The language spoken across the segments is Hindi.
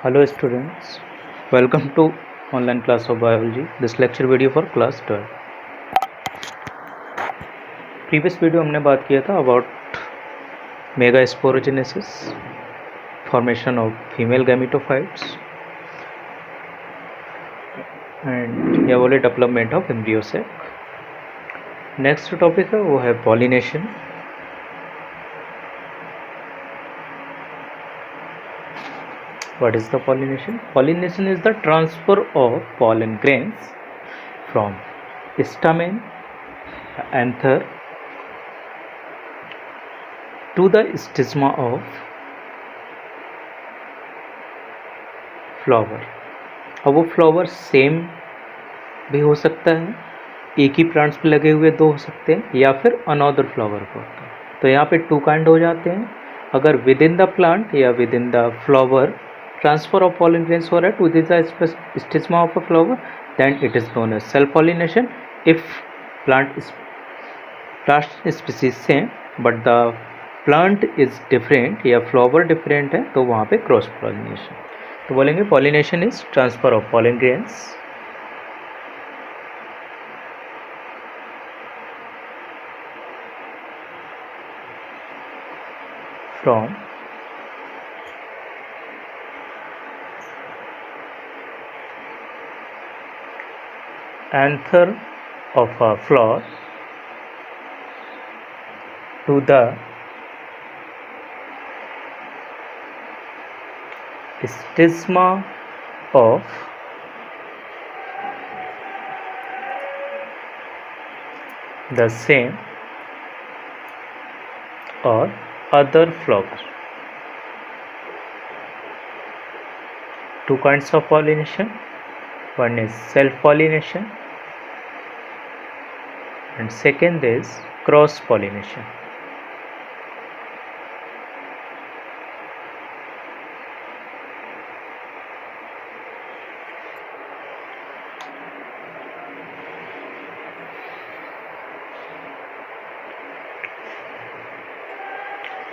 Hello students, welcome to online class of biology. This lecture video for class 12. Previous video हमने बात किया था about megasporogenesis, formation of female gametophytes and या बोले development of embryo sac. Next topic है वो है pollination. What is the pollination? Pollination is the transfer of pollen grains from stamen, anther to the stigma of flower. अब वो फ्लावर सेम भी हो सकता है, एक ही प्लांट्स पे लगे हुए दो हो सकते हैं, या फिर अनदर फ्लावर पर होता है। तो यहाँ पे टू काइंड हो जाते हैं। अगर विद इन द प्लांट या within the flower transfer of pollen grains हो रहा है to the stigma of a flower, then it is known as self pollination. If plant species same but the plant is different या फ्लावर डिफरेंट है तो वहाँ पे क्रॉस पॉलिनेशन। तो बोलेंगे pollination is transfer of pollen grains from anther of a flower to the stigma of the same or other flower. Two kinds of pollination. One is self-pollination and second is cross-pollination.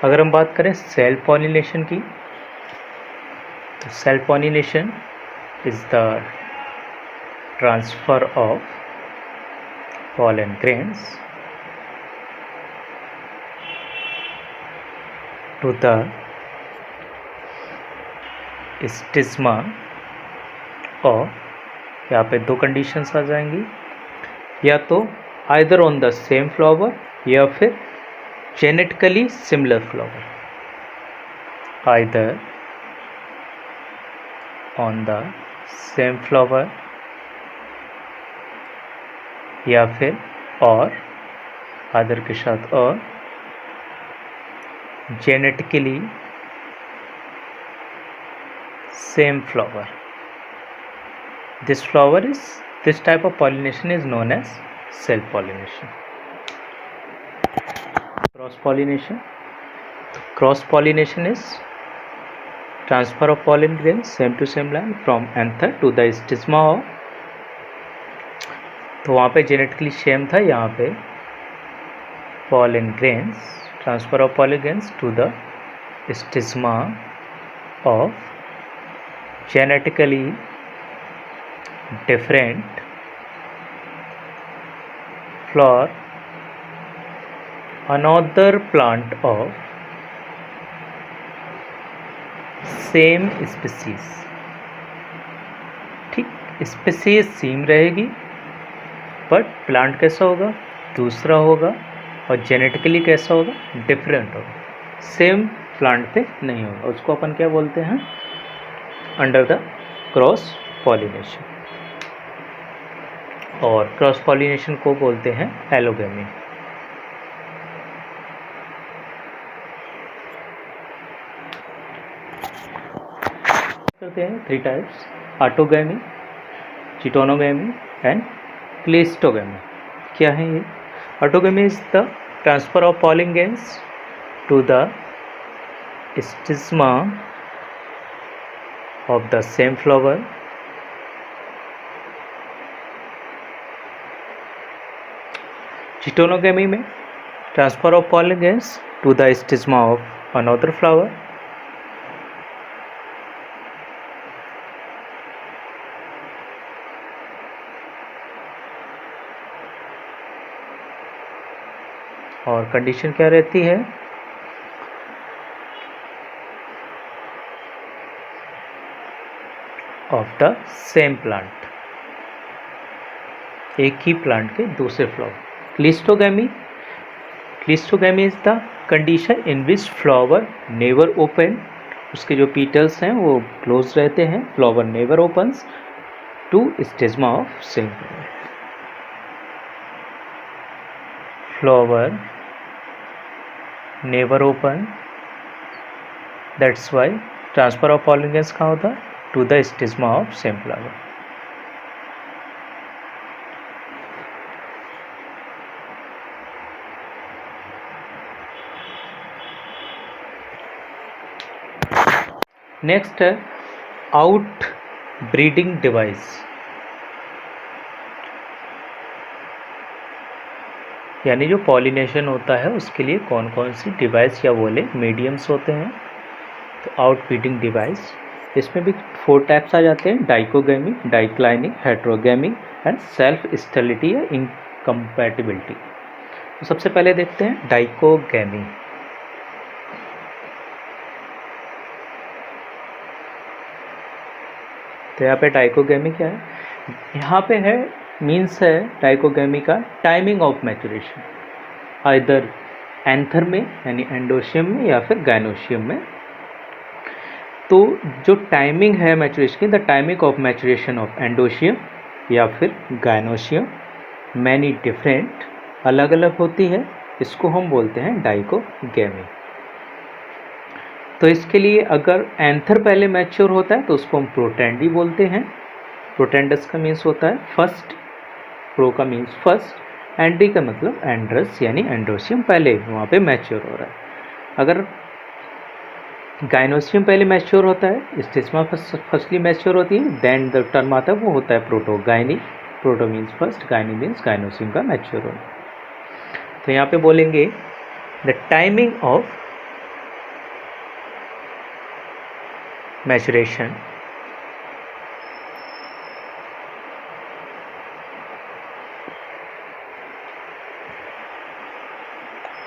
अगर हम बात करें सेल्फ पॉलिनेशन की, तो self pollination is the transfer of pollen grains to the stigma और यहाँ पे दो कंडीशंस आ जाएंगी, या तो either on the same flower या फिर genetically similar flower, either on the same flower या फिर और अदर के साथ और genetically same flower. This type of pollination is known as self pollination. Cross pollination is transfer of pollen grains same to same line from anther to the stigma of, तो वहाँ पे जेनेटिकली सेम था, यहाँ पे pollen grains, transfer of pollen grains to the stigma of genetically different flower another plant of same species. ठीक, स्पीसीज सेम रहेगी बट प्लांट कैसा होगा, दूसरा होगा, और जेनेटिकली कैसा होगा, डिफरेंट होगा, सेम प्लांट पे नहीं होगा। उसको अपन क्या बोलते हैं, अंडर द क्रॉस पॉलिनेशन। और क्रॉस पॉलिनेशन को बोलते हैं एलोगेमी। करते हैं three types, autogamy, geitonogamy and cleistogamy. क्या है ये? Autogamy is the transfer of pollen grains to the stigma of the same flower geitonogamy में transfer of pollen grains to the stigma of another flower और कंडीशन क्या रहती है, ऑफ द सेम प्लांट, एक ही प्लांट के दूसरे flower. Cleistogamy is the condition in which flower never open, उसके जो पीटल्स हैं वो क्लोज रहते हैं, flower never opens to stigma of same plant. Flower never open, that's why transfer of pollination कहाँ होता है, to the stigma of same flower. Next है आउट ब्रीडिंग डिवाइस, यानी जो पॉलिनेशन होता है उसके लिए कौन कौन सी डिवाइस या बोले मीडियम्स होते हैं। तो आउट ब्रीडिंग डिवाइस, इसमें भी 4 टाइप्स आ जाते हैं, dichogamy, डाइक्लाइनिंग, heterogamy and self sterility या इनकम्पैटिबिलिटी। तो सबसे पहले देखते हैं डाइकोगैमी। तो यहाँ पे डाइकोगैमी क्या है, यहाँ पे है मीन्स है डाइकोगैमी का timing of maturation, either anther में यानी एंडोशियम में या फिर गायनोशियम में। तो जो टाइमिंग है मैचुरेशन की, the timing of maturation of androecium या फिर गायनोशियम मैनी डिफरेंट, अलग अलग होती है, इसको हम बोलते हैं डाइकोगैमी। तो इसके लिए अगर एंथर पहले मैच्योर होता है तो उसको हम प्रोटेंडी बोलते हैं। प्रोटेंडस का मीन्स होता है फर्स्ट, प्रो का मीन्स फर्स्ट, एंडी का मतलब एंड्रस यानी एंडोशियम पहले वहाँ पे मैच्योर हो रहा है। अगर गायनोशियम पहले मैच्योर होता है, स्टिग्मा फर्स्टली मैच्योर होती है, देन द टर्म आता है वो होता है protogyny. Proto means first, gynae means gynoecium का मैच्योर होना। तो यहाँ पे बोलेंगे the timing of maturation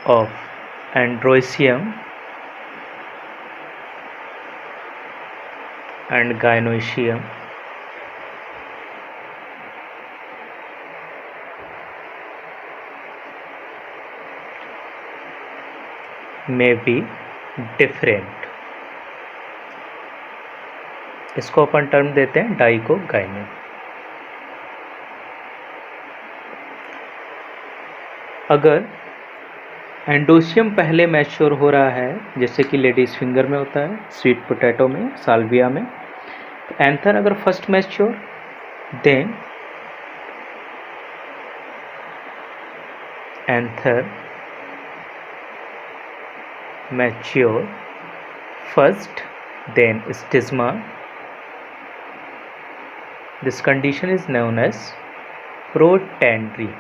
of androecium and gynoecium may be different, इसको अपन टर्म देते हैं डाइकोगाइनी। अगर एंडोशियम पहले मैच्योर हो रहा है, जैसे कि लेडीज फिंगर में होता है, स्वीट पोटैटो में, साल्विया में, तो एंथर अगर first mature, then anther mature first, then stigma. This condition is known as protandry.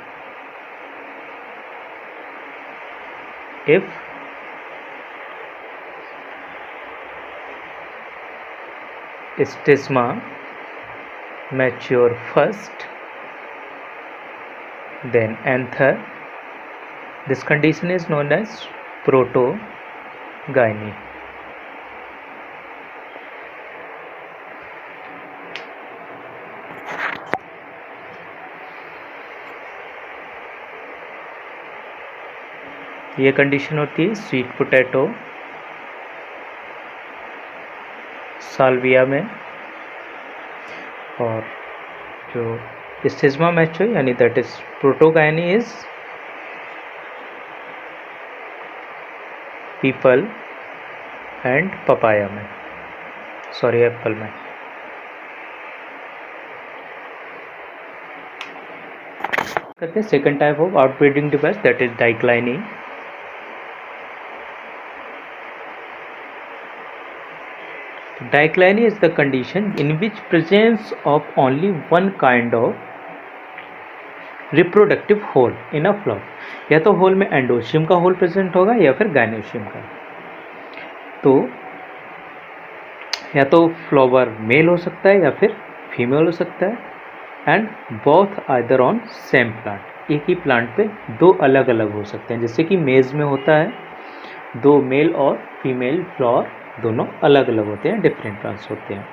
If stigma mature first, then anther, this condition is known as protogyny. ये कंडीशन होती है स्वीट पोटैटो, साल्विया में, और जो स्टिग्मा मैच्योर यानी दैट इज प्रोटोगाइनी इज पीपल एंड पपाया में, सॉरी एप्पल में। करते हैं second type of outbreeding device, that is dicliny. Dicliny is the condition in which presence of only one kind of reproductive hole in a flower, या तो होल में एंडोशियम का होल प्रेजेंट होगा या फिर गायनोशियम का। तो या तो फ्लावर मेल हो सकता है या फिर फीमेल हो सकता है, and both either on same plant, एक ही प्लांट पे दो अलग अलग हो सकते हैं, जैसे कि मेज में होता है, दो मेल और फीमेल फ्लावर दोनों अलग अलग होते हैं, डिफरेंट प्लांट्स होते हैं।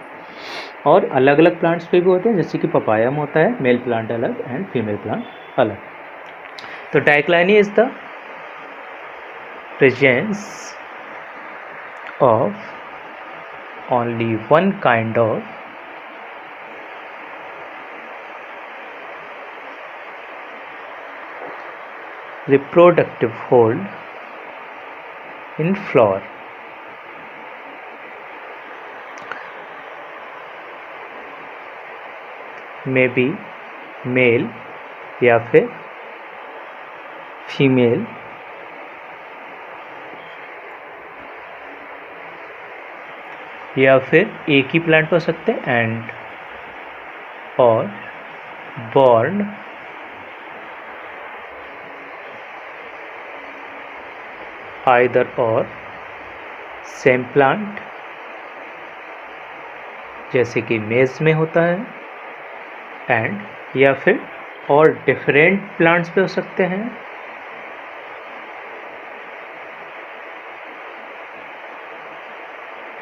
और अलग अलग प्लांट्स पे भी होते हैं, जैसे कि पपाया में होता है मेल प्लांट अलग एंड फीमेल प्लांट अलग। तो dicliny is the presence of only one kind of reproductive hold in flower, may be male या फिर फीमेल, या फिर एक ही प्लांट हो सकते हैं एंड और born either or same plant, जैसे कि मेज में होता है एंड, या फिर और डिफरेंट प्लांट्स पे हो सकते हैं,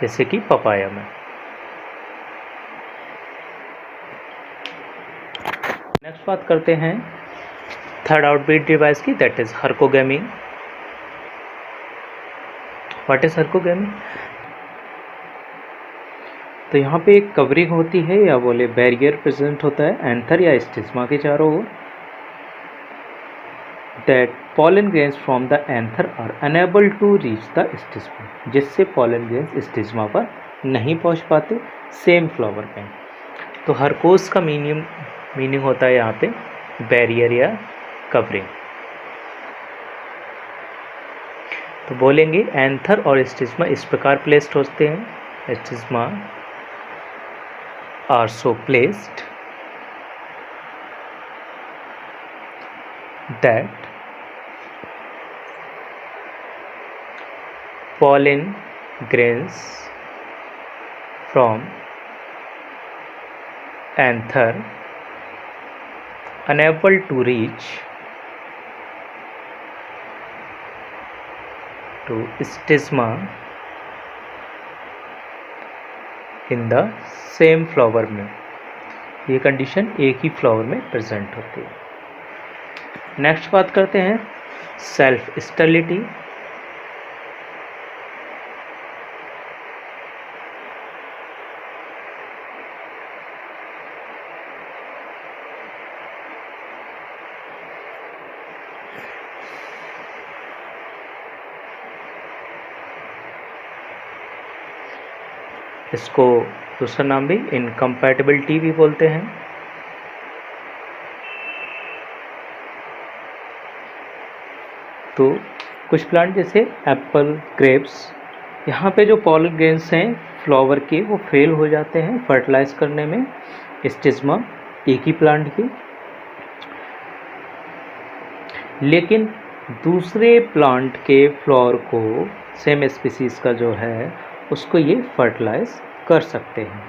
जैसे कि पपाया में। नेक्स्ट बात करते हैं थर्ड आउटब्रीड डिवाइस की, that is herkogamy. What is herkogamy? तो यहाँ पे एक कवरिंग होती है या बोले बैरियर प्रेजेंट होता है एंथर या स्टिग्मा के चारों ओर, that pollen grains from the anther are unable to reach the stigma, जिससे pollen grains स्टिग्मा पर नहीं पहुँच पाते सेम फ्लावर पे। तो हरकोस का मीनिंग होता है यहाँ पे बैरियर या कवरिंग। तो बोलेंगे एंथर और स्टिग्मा इस प्रकार प्लेस्ड होते हैं, stigma are so placed that pollen grains from anther unable to reach to stigma in the same flower में। ये कंडीशन एक ही फ्लावर में प्रेजेंट होती है। नेक्स्ट बात करते हैं सेल्फ स्टेरिलिटी। इसको दूसरा नाम भी इनकम्पैटिबिलिटी भी बोलते हैं। तो कुछ प्लांट जैसे एप्पल, ग्रेप्स, यहाँ पे जो पॉलन ग्रेन्स हैं फ्लावर के वो फेल हो जाते हैं फर्टिलाइज करने में स्टिग्मा एक ही प्लांट की, लेकिन दूसरे प्लांट के फ्लावर को सेम स्पीसीज का जो है उसको ये फर्टिलाइज कर सकते हैं।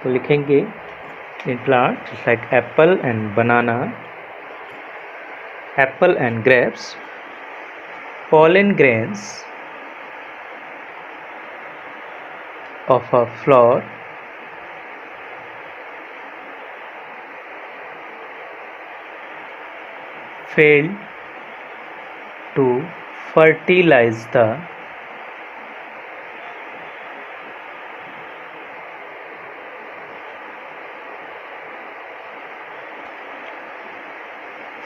तो लिखेंगे in plant like Apple and banana, Apple and grapes, pollen grains of a flower failed to fertilize the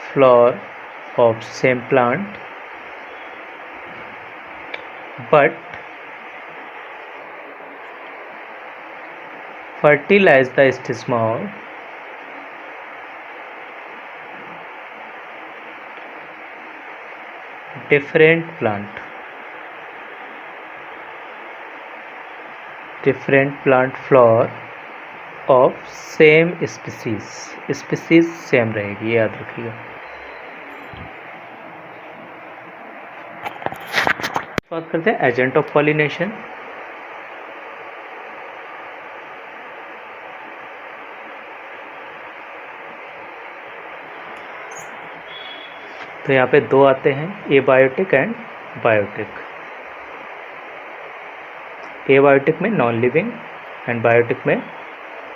flower of same plant but fertilize the stigma of different plant flower of same species same रहेगी, याद रखिएगा। बात करते हैं एजेंट ऑफ पॉलिनेशन। तो यहाँ पे दो आते हैं, एबायोटिक एंड बायोटिक। एबायोटिक में नॉन लिविंग एंड बायोटिक में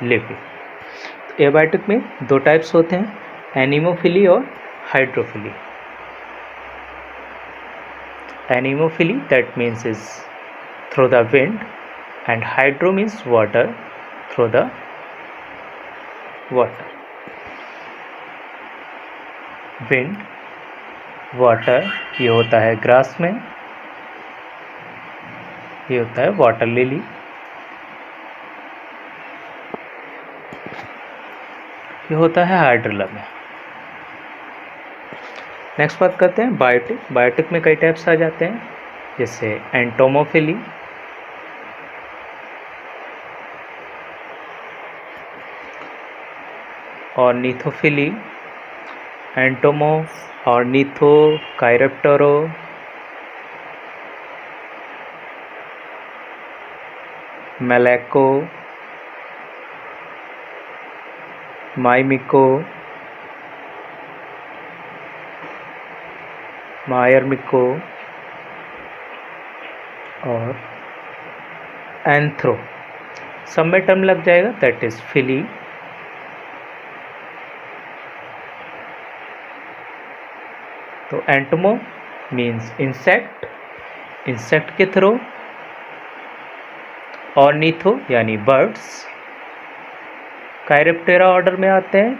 लिविंग। एबायोटिक में दो टाइप्स होते हैं, एनीमोफिली और hydrophily. Anemophily that means is through the wind and hydro means water through the water. Wind, water, ये होता है ग्रास में, ये होता है वाटर लिली। ये होता है हाइड्रिला में। नेक्स्ट बात करते हैं बायोटिक। बायोटिक में कई टाइप्स आ जाते हैं, जैसे एंटोमोफिली, ऑर्निथोफिली, एंटोमो, ऑर्निथो, काइरेप्टेरो, मेलेको, माइमिको, मायरमिको और एंथ्रो। सब में टर्म लग जाएगा, दैट इज फिली। तो एंटोमो मीन्स इंसेक्ट, इंसेक्ट के थ्रू। ऑर्निथो यानी बर्ड्स। काइरेप्टेरा ऑर्डर में आते हैं,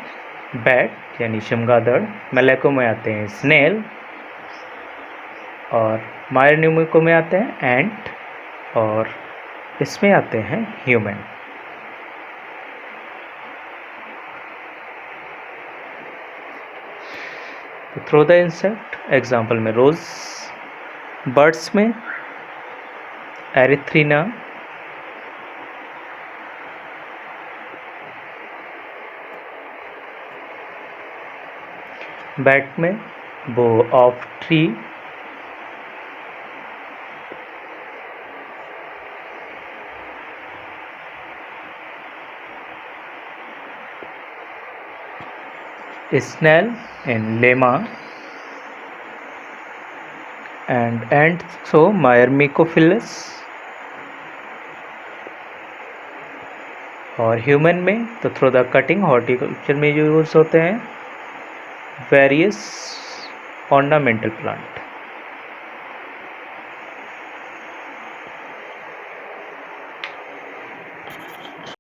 बैट यानी चमगादड़। मेलेको में आते हैं स्नेल, और मायरनिमिको में आते हैं एंट, और इसमें आते हैं ह्यूमन। तो थ्रू द इंसेक्ट एग्जाम्पल में रोज। बर्ड्स में एरिथ्रीना, बैट में बो of tree, snail in lemma, and ants so Myrmecophilus। और ह्यूमन में तो थ्रू द कटिंग हॉर्टिकल्चर में यूज होते हैं वेरियस ऑर्नामेंटल प्लांट।